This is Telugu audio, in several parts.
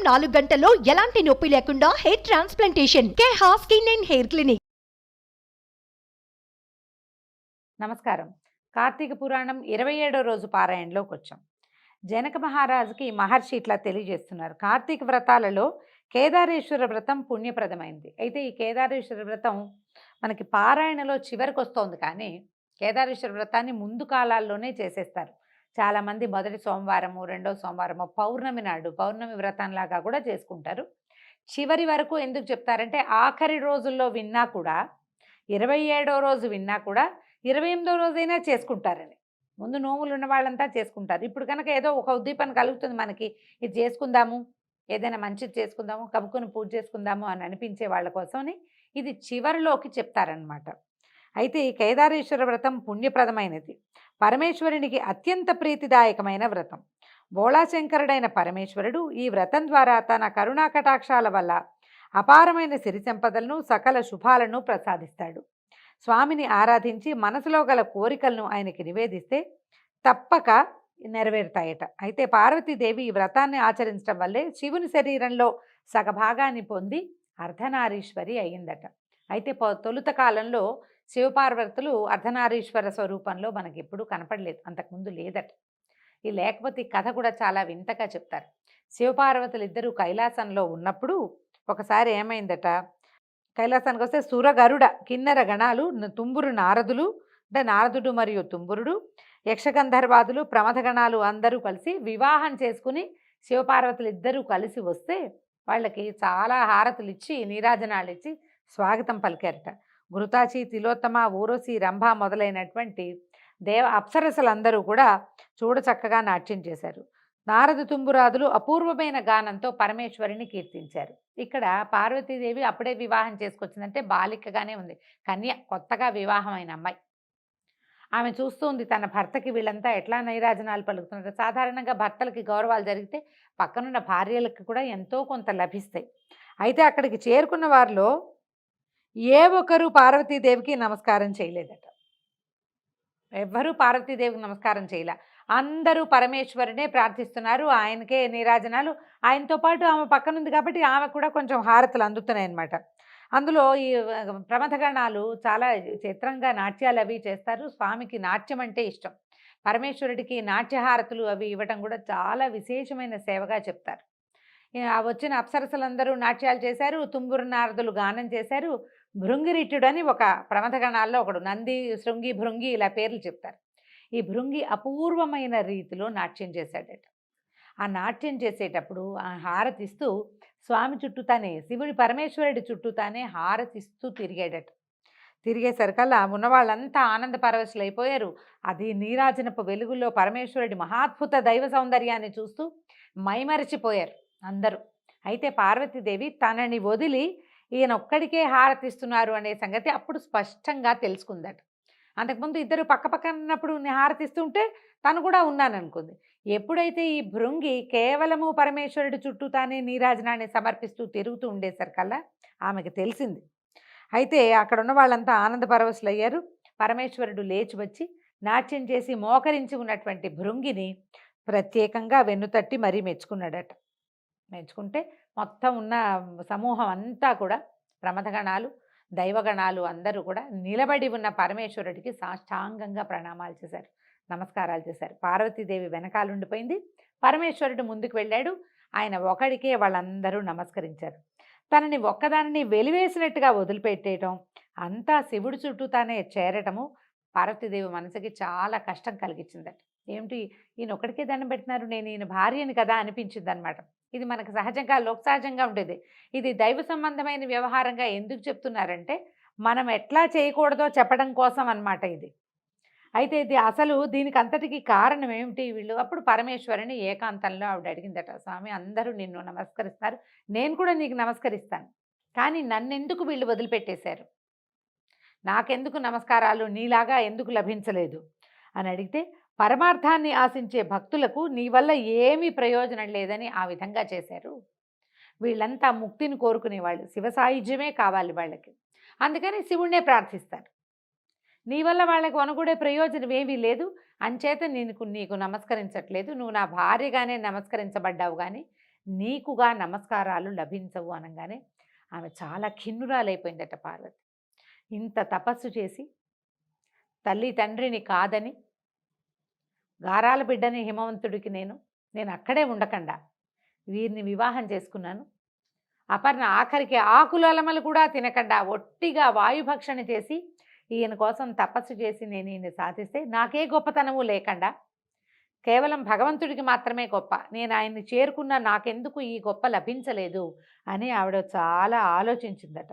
4 గంటల్లో ఎలాంటి నొప్పి లేకుండా hair transplantation Keha skin and hair clinic. నమస్కారం. కార్తీక పురాణం 27వ రోజు పారాయణలోకి వచ్చాం. జనక మహారాజుకి మహర్షి ఇట్లా తెలియజేస్తున్నారు. కార్తీక వ్రతాలలో కేదారేశ్వర వ్రతం పుణ్యప్రదమైంది. అయితే ఈ కేదారేశ్వర వ్రతం మనకి పారాయణలో చివరికి వస్తోంది, కానీ కేదారేశ్వర వ్రతాన్ని ముందు కాలాల్లోనే చేసేస్తారు. చాలామంది మొదటి సోమవారము, రెండో సోమవారము, పౌర్ణమి నాడు పౌర్ణమి వ్రతంలాగా కూడా చేసుకుంటారు. చివరి వరకు ఎందుకు చెప్తారంటే ఆఖరి రోజుల్లో విన్నా కూడా, 27వ రోజు విన్నా కూడా 28వ రోజైనా చేసుకుంటారని. ముందు నోములు ఉన్న వాళ్ళంతా చేసుకుంటారు. ఇప్పుడు కనుక ఏదో ఒక ఉద్దీపన కలుగుతుంది మనకి, ఇది చేసుకుందాము, ఏదైనా మంచిది చేసుకుందాము, కబుక్కుని పూజ చేసుకుందాము అని అనిపించే వాళ్ళ కోసమని ఇది చివరిలోకి చెప్తారనమాట. అయితే ఈ కేదారేశ్వర వ్రతం పుణ్యప్రదమైనది, పరమేశ్వరునికి అత్యంత ప్రీతిదాయకమైన వ్రతం. బోళాశంకరుడైన పరమేశ్వరుడు ఈ వ్రతం ద్వారా తన కరుణా కటాక్షాల వల్ల అపారమైన సిరి సంపదలను, సకల శుభాలను ప్రసాదిస్తాడు. స్వామిని ఆరాధించి మనసులో గల కోరికలను ఆయనకి నివేదిస్తే తప్పక నెరవేరుతాయట. అయితే పార్వతీదేవి ఈ వ్రతాన్ని ఆచరించడం వల్లే శివుని శరీరంలో సగభాగాన్ని పొంది అర్ధనారీశ్వరి అయ్యిందట. అయితే తొలుత కాలంలో శివపార్వతులు అర్ధనారీశ్వర స్వరూపంలో మనకి ఎప్పుడూ కనపడలేదు, అంతకుముందు లేదట. ఈ లేకపోతే ఈ కథ కూడా చాలా వింతగా చెప్తారు. శివపార్వతులు ఇద్దరు కైలాసంలో ఉన్నప్పుడు ఒకసారి ఏమైందట, కైలాసానికి వస్తే సురగరుడ కిన్నెర గణాలు, తుంబురు నారదులు, అంటే నారదుడు మరియు తుంబురుడు, యక్షగంధర్వాదులు, ప్రమథగణాలు అందరూ కలిసి వివాహం చేసుకుని శివపార్వతులు ఇద్దరూ కలిసి వస్తే వాళ్ళకి చాలా హారతులు ఇచ్చి, నీరాజనాలు ఇచ్చి స్వాగతం పలికారట. ఘృతాచి, తిలోత్తమ, ఊర్వశి, రంభ మొదలైనటువంటి అప్సరసలందరూ కూడా చూడచక్కగా నాట్యం చేశారు. నారద తుంబురాదులు అపూర్వమైన గానంతో పరమేశ్వరిని కీర్తించారు. ఇక్కడ పార్వతీదేవి అప్పుడే వివాహం చేసుకొచ్చిందంటే బాలికగానే ఉంది, కన్య, కొత్తగా వివాహమైన అమ్మాయి. ఆమె చూస్తూ ఉంది తన భర్తకి వీళ్ళంతా ఎట్లా నైరాజనాలు పలుకుతున్నారు. సాధారణంగా భర్తలకి గౌరవాలు జరిగితే పక్కనున్న భార్యలకు కూడా ఎంతో కొంత లభిస్తాయి. అయితే అక్కడికి చేరుకున్న వారిలో ఏ ఒక్కరూ పార్వతీదేవికి నమస్కారం చేయలేదట. ఎవ్వరూ పార్వతీదేవికి నమస్కారం చేయలే. అందరూ పరమేశ్వరునే ప్రార్థిస్తున్నారు, ఆయనకే నీరాజనాలు. ఆయనతో పాటు ఆమె పక్కనుంది కాబట్టి ఆమె కూడా కొంచెం హారతులు అందుతున్నాయి అన్నమాట. అందులో ఈ ప్రమథగణాలు చాలా చిత్రంగా నాట్యాలు అవి చేస్తారు. స్వామికి నాట్యం అంటే ఇష్టం. పరమేశ్వరుడికి నాట్యహారతులు అవి ఇవ్వటం కూడా చాలా విశేషమైన సేవగా చెప్తారు. వచ్చిన అప్సరసలందరూ నాట్యాలు చేశారు, తుంబురు నారదులు గానం చేశారు. భృంగిరిట్టుడని ఒక ప్రమథగణాల్లో ఒకడు, నంది, శృంగి, భృంగి ఇలా పేర్లు చెప్తారు. ఈ భృంగి అపూర్వమైన రీతిలో నాట్యం చేశాడట. ఆ నాట్యం చేసేటప్పుడు ఆ హారతిస్తూ స్వామి చుట్టూతానే, శివుడి పరమేశ్వరుడి చుట్టూతానే హారతిస్తూ తిరిగాడట. తిరిగేసరికల్లా ఉన్న వాళ్ళంతా ఆనంద పరవశులైపోయారు. అది నీరాజనపు వెలుగులో పరమేశ్వరుడి మహాద్భుత దైవ సౌందర్యాన్ని చూస్తూ మైమరచిపోయారు అందరూ. అయితే పార్వతీదేవి తనని వదిలి ఈయన ఒక్కడికే హారతిస్తున్నారు అనే సంగతి అప్పుడు స్పష్టంగా తెలుసుకుందట. అంతకుముందు ఇద్దరు పక్కపక్కన ఉన్నప్పుడు హారతిస్తుంటే తను కూడా ఉన్నాననుకుంది. ఎప్పుడైతే ఈ భృంగి కేవలము పరమేశ్వరుడి చుట్టూ తానే నీరాజనాన్ని సమర్పిస్తూ తిరుగుతూ ఉండేసరికల్లా ఆమెకు తెలిసింది. అయితే అక్కడ ఉన్న వాళ్ళంతా ఆనంద పరవశులయ్యారు. పరమేశ్వరుడు లేచి వచ్చి నాట్యం చేసి మోకరించి ఉన్నటువంటి భృంగిని ప్రత్యేకంగా వెన్నుతట్టి మరీ మెచ్చుకున్నాడట. మెచ్చుకుంటే మొత్తం ఉన్న సమూహం అంతా కూడా, ప్రమథగణాలు, దైవగణాలు అందరూ కూడా నిలబడి ఉన్న పరమేశ్వరుడికి సాష్టాంగంగా ప్రణామాలు చేశారు, నమస్కారాలు చేశారు. పార్వతీదేవి వెనకాలుండిపోయింది, పరమేశ్వరుడు ముందుకు వెళ్ళాడు. ఆయన ఒకడికే వాళ్ళందరూ నమస్కరించారు. తనని ఒక్కదానిని వెలివేసినట్టుగా వదిలిపెట్టేయటం, అంతా శివుడి చుట్టూ తానే చేరటము పార్వతీదేవి మనసుకి చాలా కష్టం కలిగించిందట. ఏమిటి, ఈయన ఒక్కడికే దండం పెట్టినారు, నేను ఈయన భార్యని కదా అనిపించింది అనమాట. ఇది మనకు సహజంగా, లోక సహజంగా ఉండేది. ఇది దైవ సంబంధమైన వ్యవహారంగా ఎందుకు చెప్తున్నారంటే మనం ఎట్లా చేయకూడదో చెప్పడం కోసం అన్నమాట ఇది. అయితే ఇది అసలు దీనికి అంతటికి కారణం ఏమిటి, వీళ్ళు అప్పుడు పరమేశ్వరుని ఏకాంతంలో ఆవిడ అడిగిందట, స్వామి అందరూ నిన్ను నమస్కరిస్తారు, నేను కూడా నీకు నమస్కరిస్తాను, కానీ నన్నెందుకు వీళ్ళు వదిలిపెట్టేశారు, నాకెందుకు నమస్కారాలు నీలాగా ఎందుకు లభించలేదు అని అడిగితే, పరమార్థాన్ని ఆశించే భక్తులకు నీ వల్ల ఏమీ ప్రయోజనం లేదని ఆ విధంగా చేశారు. వీళ్ళంతా ముక్తిని కోరుకునేవాళ్ళు, శివ సాయుధ్యమే కావాలి వాళ్ళకి, అందుకని శివుణ్ణే ప్రార్థిస్తారు. నీ వల్ల వాళ్ళకి వనగూడే ప్రయోజనం ఏమీ లేదు, అంచేత నీకు నమస్కరించట్లేదు, నువ్వు నా భార్యగానే నమస్కరించబడ్డావు కానీ నీకుగా నమస్కారాలు లభించవు అనగానే ఆమె చాలా ఖిన్నురాలైపోయిందట పార్వతి. ఇంత తపస్సు చేసి తల్లి తండ్రిని కాదని గారాల బిడ్డని హిమవంతుడికి నేను అక్కడే ఉండకుండా వీరిని వివాహం చేసుకున్నాను. అపర్ణ ఆఖరికి ఆకులలమలు కూడా తినకుండా ఒట్టిగా వాయుభక్షణ చేసి ఈయన కోసం తపస్సు చేసి నేను ఈయన సాధిస్తే నాకే గొప్పతనము లేకుండా కేవలం భగవంతుడికి మాత్రమే గొప్ప, నేను ఆయన్ని చేరుకున్న నాకెందుకు ఈ గొప్ప లభించలేదు అని ఆవిడ చాలా ఆలోచించిందట.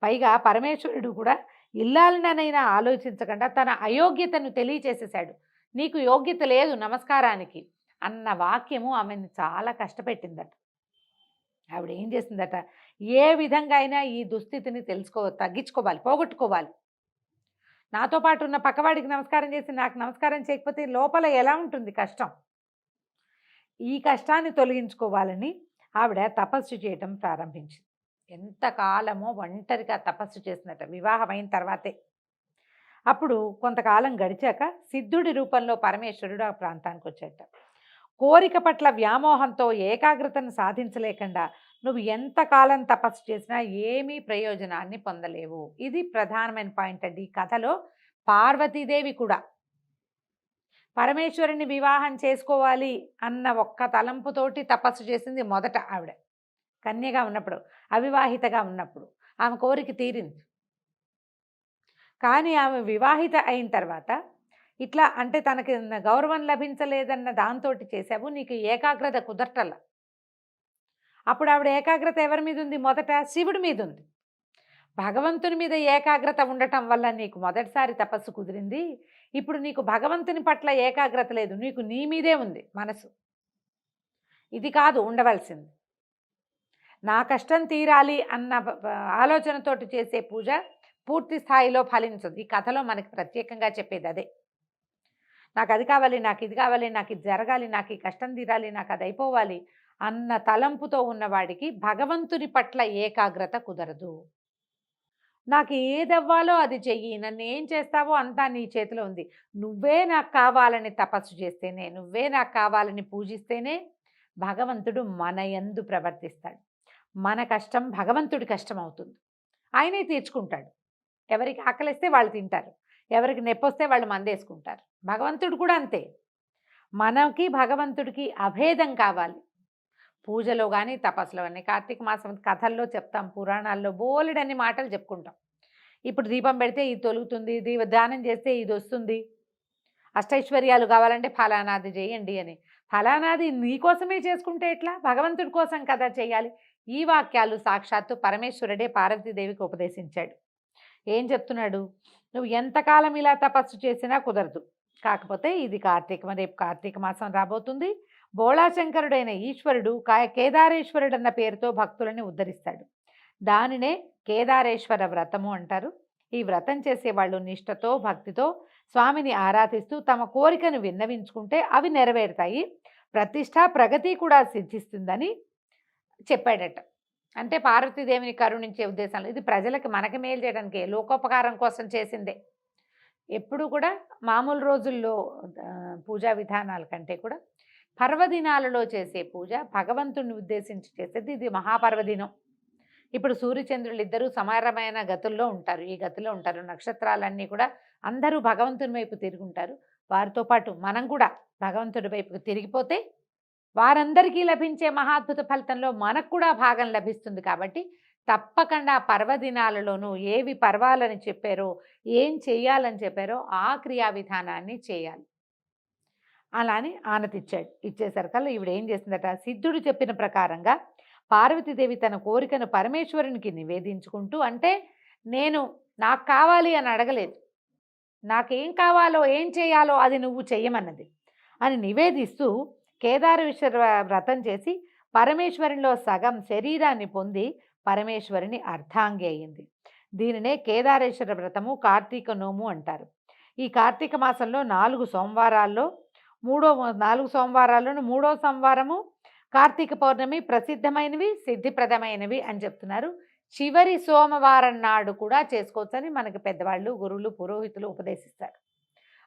పైగా పరమేశ్వరుడు కూడా ఇల్లాలనైనా ఆలోచించకుండా తన అయోగ్యతను తెలియచేసేసాడు. నీకు యోగ్యత లేదు నమస్కారానికి అన్న వాక్యము ఆమెను చాలా కష్టపెట్టిందట. ఆవిడ ఏం చేసిందట, ఏ విధంగా అయినా ఈ దుస్థితిని తగ్గించుకోవాలి, పోగొట్టుకోవాలి. నాతో పాటు ఉన్న పక్కవాడికి నమస్కారం చేసి నాకు నమస్కారం చేయకపోతే లోపల ఎలా ఉంటుంది కష్టం. ఈ కష్టాన్ని తొలగించుకోవాలని ఆవిడ తపస్సు చేయటం ప్రారంభించింది. ఎంతకాలమో ఒంటరిగా తపస్సు చేసినట్ట వివాహమైన తర్వాతే. అప్పుడు కొంతకాలం గడిచాక సిద్ధుడి రూపంలో పరమేశ్వరుడు ఆ ప్రాంతానికి వచ్చేట. కోరిక పట్ల వ్యామోహంతో ఏకాగ్రతను సాధించలేకుండా నువ్వు ఎంతకాలం తపస్సు చేసినా ఏమీ ప్రయోజనాన్ని పొందలేవు. ఇది ప్రధానమైన పాయింట్ అండి. ఈ కథలో పార్వతీదేవి కూడా పరమేశ్వరుని వివాహం చేసుకోవాలి అన్న ఒక్క తలంపుతోటి తపస్సు చేసింది మొదట. ఆవిడ కన్యగా ఉన్నప్పుడు, అవివాహితగా ఉన్నప్పుడు ఆమె కోరిక తీరింది. కానీ ఆమె వివాహిత అయిన తర్వాత ఇట్లా అంటే తనకి గౌరవం లభించలేదన్న దాంతో చేసావు, నీకు ఏకాగ్రత కుదరటల. అప్పుడు ఆవిడ ఏకాగ్రత ఎవరి మీద ఉంది? మొదట శివుడి మీద ఉంది. భగవంతుని మీద ఏకాగ్రత ఉండటం వల్ల నీకు మొదటిసారి తపస్సు కుదిరింది. ఇప్పుడు నీకు భగవంతుని పట్ల ఏకాగ్రత లేదు, నీకు నీ మీదే ఉంది మనసు. ఇది కాదు ఉండవలసింది. నా కష్టం తీరాలి అన్న ఆలోచనతోటి చేసే పూజ పూర్తి స్థాయిలో ఫలించదు. ఈ కథలో మనకి ప్రత్యేకంగా చెప్పేది అదే. నాకు అది కావాలి, నాకు ఇది కావాలి, నాకు ఇది జరగాలి, నాకు ఈ కష్టం తీరాలి, నాకు అది అయిపోవాలి అన్న తలంపుతో ఉన్నవాడికి భగవంతుని పట్ల ఏకాగ్రత కుదరదు. నాకు ఏదవ్వాలో అది చెయ్యి, నన్ను ఏం చేస్తావో అంతా నీ చేతిలో ఉంది, నువ్వే నాకు కావాలని తపస్సు చేస్తేనే, నువ్వే నాకు కావాలని పూజిస్తేనే భగవంతుడు మన యందు ప్రవర్తిస్తాడు. మన కష్టం భగవంతుడి కష్టం అవుతుంది, ఆయనే తీర్చుకుంటాడు. ఎవరికి ఆకలిస్తే వాళ్ళు తింటారు, ఎవరికి నొప్పొస్తే వాళ్ళు మందేసుకుంటారు. భగవంతుడు కూడా అంతే. మనకి భగవంతుడికి అభేదం కావాలి. పూజలో కానీ తపస్సులో కానీ కార్తీక మాసం కథల్లో చెప్తాం, పురాణాల్లో బోలెడన్ని మాటలు చెప్పుకుంటాం. ఇప్పుడు దీపం పెడితే ఇది తొలుగుతుంది, దానం చేస్తే ఇది వస్తుంది, అష్టైశ్వర్యాలు కావాలంటే ఫలానాది చేయండి అని. ఫలానాది నీకోసమే చేసుకుంటే ఎట్లా? భగవంతుడి కోసం కదా చేయాలి. ఈ వాక్యాలు సాక్షాత్తు పరమేశ్వరుడే పార్వతీదేవికి ఉపదేశించాడు. ఏం చెప్తున్నాడు? నువ్వు ఎంతకాలం ఇలా తపస్సు చేసినా కుదరదు. కాకపోతే ఇది రేపు కార్తీక మాసం రాబోతుంది. బోళాశంకరుడైన ఈశ్వరుడు కేదారేశ్వరుడు అన్న పేరుతో భక్తులని ఉద్ధరిస్తాడు. దానినే కేదారేశ్వర వ్రతము అంటారు. ఈ వ్రతం చేసేవాళ్ళు నిష్ఠతో భక్తితో స్వామిని ఆరాధిస్తూ తమ కోరికను విన్నవించుకుంటే అవి నెరవేరుతాయి, ప్రతిష్ట ప్రగతి కూడా సిద్ధిస్తుందని చెప్పాడట. అంటే పార్వతీదేవిని కరుణించే ఉద్దేశంలో ఇది ప్రజలకి మనకి మేలు చేయడానికి, లోకోపకారం కోసం చేసిందే. ఎప్పుడు కూడా మామూలు రోజుల్లో పూజా విధానాల కంటే కూడా పర్వదినాలలో చేసే పూజ భగవంతుడిని ఉద్దేశించి చేసేది. ఇది మహాపర్వదినం. ఇప్పుడు సూర్యచంద్రులు ఇద్దరూ సమానమైన గతుల్లో ఉంటారు, ఈ గతిలో ఉంటారు. నక్షత్రాలన్నీ కూడా అందరూ భగవంతుని వైపు తిరుగుంటారు. వారితో పాటు మనం కూడా భగవంతుడి వైపుకు తిరిగిపోతే వారందరికీ లభించే మహాద్భుత ఫలితంలో మనకు కూడా భాగం లభిస్తుంది. కాబట్టి తప్పకుండా పర్వదినాలలోనూ ఏవి పర్వాలని చెప్పారో, ఏం చేయాలని చెప్పారో ఆ క్రియా విధానాన్ని చేయాలి. అలానే ఆనతిచ్చాడు. ఇచ్చేసరికల్లా ఈవిడ ఏం చేసిందట, సిద్ధుడు చెప్పిన ప్రకారంగా పార్వతీదేవి తన కోరికను పరమేశ్వరునికి నివేదించుకుంటూ, అంటే నాకు కావాలి అని అడగలేదు, నాకేం కావాలో ఏం చేయాలో అది నువ్వు చెయ్యమన్నది అని నివేదిస్తూ కేదారేశ్వర వ్రతం చేసి పరమేశ్వరునిలో సగం శరీరాన్ని పొంది పరమేశ్వరుని అర్ధాంగి అయింది. దీనినే కేదారేశ్వర వ్రతము, కార్తీక నోము అంటారు. ఈ కార్తీక మాసంలో 4 సోమవారాల్లో 4 సోమవారాల్లోనూ 3వ సోమవారము కార్తీక పౌర్ణమి ప్రసిద్ధమైనవి, సిద్ధిప్రదమైనవి అని చెప్తున్నారు. చివరి సోమవారం నాడు కూడా చేసుకోవచ్చని మనకి పెద్దవాళ్ళు, గురువులు, పురోహితులు ఉపదేశిస్తారు.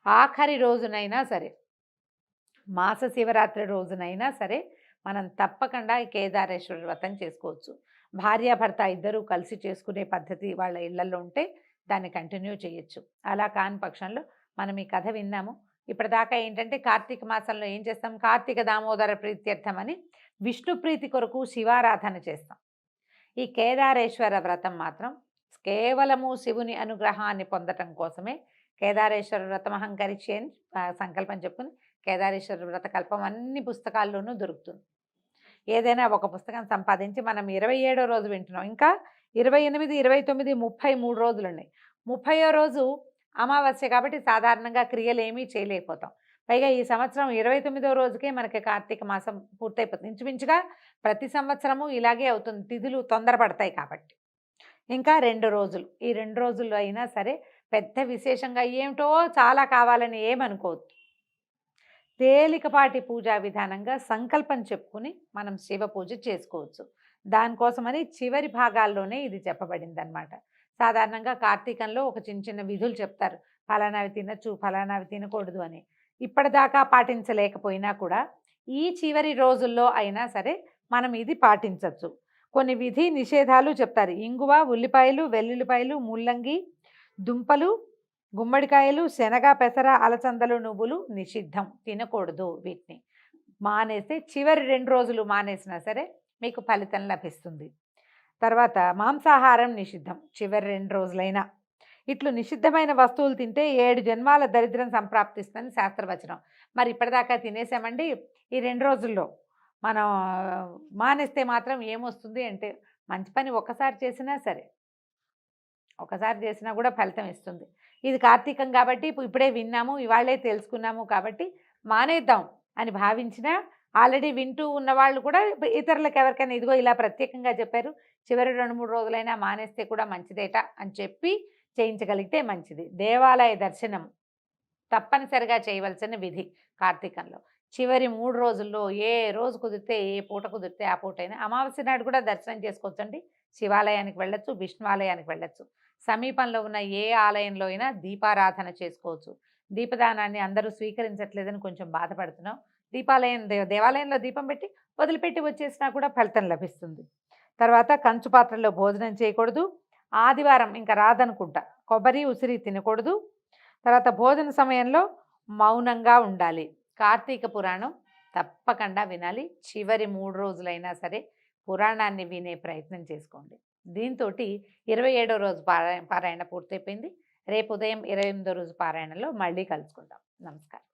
ఆఖరి రోజునైనా సరే, మాస శివరాత్రి రోజునైనా సరే మనం తప్పకుండా ఈ కేదారేశ్వర వ్రతం చేసుకోవచ్చు. భార్యాభర్త ఇద్దరూ కలిసి చేసుకునే పద్ధతి వాళ్ళ ఇళ్లలో ఉంటే దాన్ని కంటిన్యూ చేయొచ్చు. అలా కాని పక్షంలో మనం ఈ కథ విన్నాము. ఇప్పటిదాకా ఏంటంటే కార్తీక మాసంలో ఏం చేస్తాం, కార్తీక దామోదర ప్రీత్యర్థం అని విష్ణు ప్రీతి కొరకు శివారాధన చేస్తాం. ఈ కేదారేశ్వర వ్రతం మాత్రం కేవలము శివుని అనుగ్రహాన్ని పొందటం కోసమే కేదారేశ్వర వ్రతం అహంకరించి అని సంకల్పం చెప్పుకుని కేదారేశ్వర వ్రత కల్పం అన్ని పుస్తకాల్లోనూ దొరుకుతుంది. ఏదైనా ఒక పుస్తకం సంపాదించి మనం 27వ రోజు వింటున్నాం. ఇంకా 28, 29, 33 రోజులు ఉన్నాయి. 30వ రోజు అమావాస్య కాబట్టి సాధారణంగా క్రియలు ఏమీ చేయలేకపోతాం. పైగా ఈ సంవత్సరం 29వ రోజుకే మనకి కార్తీక మాసం పూర్తయిపోతుంది. ఇంచుమించుగా ప్రతి సంవత్సరము ఇలాగే అవుతుంది, తిథులు తొందరపడతాయి కాబట్టి. ఇంకా 2 రోజులు, ఈ 2 రోజుల్లో అయినా సరే పెద్ద విశేషంగా ఏమిటో చాలా కావాలని ఏమనుకోవద్దు. తేలికపాటి పూజా విధానంగా సంకల్పం చెప్పుకుని మనం శివ పూజ చేసుకోవచ్చు. దానికోసమని చివరి భాగాల్లోనే ఇది చెప్పబడింది అనమాట. సాధారణంగా కార్తీకంలో ఒక చిన్న చిన్న విధులు చెప్తారు, ఫలానావి తినచ్చు, ఫలానావి తినకూడదు అని. ఇప్పటిదాకా పాటించలేకపోయినా కూడా ఈ చివరి రోజుల్లో అయినా సరే మనం ఇది పాటించవచ్చు. కొన్ని విధి నిషేధాలు చెప్తారు. ఇంగువ, ఉల్లిపాయలు, వెల్లుల్లిపాయలు, ముల్లంగి, దుంపలు, గుమ్మడికాయలు, శనగ, పెసర, అలసందలు, నువ్వులు నిషిద్ధం, తినకూడదు. వీటిని మానేస్తే చివరి 2 రోజులు మానేసినా సరే మీకు ఫలితం లభిస్తుంది. తర్వాత మాంసాహారం నిషిద్ధం, చివరి 2 రోజులైనా. ఇట్లు నిషిద్ధమైన వస్తువులు తింటే 7 జన్మాల దరిద్రం సంప్రాప్తిస్తుందని శాస్త్రవచనం. మరి ఇప్పటిదాకా తినేసామండి, ఈ 2 రోజుల్లో మనం మానేస్తే మాత్రం ఏమొస్తుంది అంటే మంచి పని ఒకసారి చేసినా సరే, ఒకసారి చేసినా కూడా ఫలితం ఇస్తుంది. ఇది కార్తీకం కాబట్టి ఇప్పుడే విన్నాము, ఇవాళే తెలుసుకున్నాము కాబట్టి మానేద్దాం అని భావించినా ఆల్రెడీ వింటూ ఉన్నవాళ్ళు కూడా ఇతరులకు ఎవరికైనా ఇదిగో ఇలా ప్రత్యేకంగా చెప్పారు, చివరి 2-3 రోజులైనా మానేస్తే కూడా మంచిదేట అని చెప్పి చేయించగలిగితే మంచిది. దేవాలయ దర్శనం తప్పనిసరిగా చేయవలసిన విధి కార్తీకంలో. చివరి 3 రోజుల్లో ఏ రోజు కుదిరితే, ఏ పూట కుదిరితే ఆ పూటైనా, అమావాస్య నాడు కూడా దర్శనం చేసుకోవచ్చండి. శివాలయానికి వెళ్ళొచ్చు, విష్ణువాలయానికి వెళ్ళొచ్చు. సమీపంలో ఉన్న ఏ ఆలయంలో అయినా దీపారాధన చేసుకోవచ్చు. దీపదానాన్ని అందరూ స్వీకరించట్లేదని కొంచెం బాధపడుతున్నాం. దేవాలయంలో దీపం పెట్టి వదిలిపెట్టి వచ్చేసినా కూడా ఫలితం లభిస్తుంది. తర్వాత కంచు పాత్రలో భోజనం చేయకూడదు. ఆదివారం ఇంకా రాదనుకుంటా కొబ్బరి, ఉసిరి తినకూడదు. తర్వాత భోజన సమయంలో మౌనంగా ఉండాలి. కార్తీక పురాణం తప్పకుండా వినాలి. చివరి 3 రోజులైనా సరే పురాణాన్ని వినే ప్రయత్నం చేసుకోండి. దీంతో 27వ రోజు పారాయణ పూర్తయిపోయింది. రేపు ఉదయం 28వ రోజు పారాయణలో మళ్ళీ కలుసుకుందాం. నమస్కారం.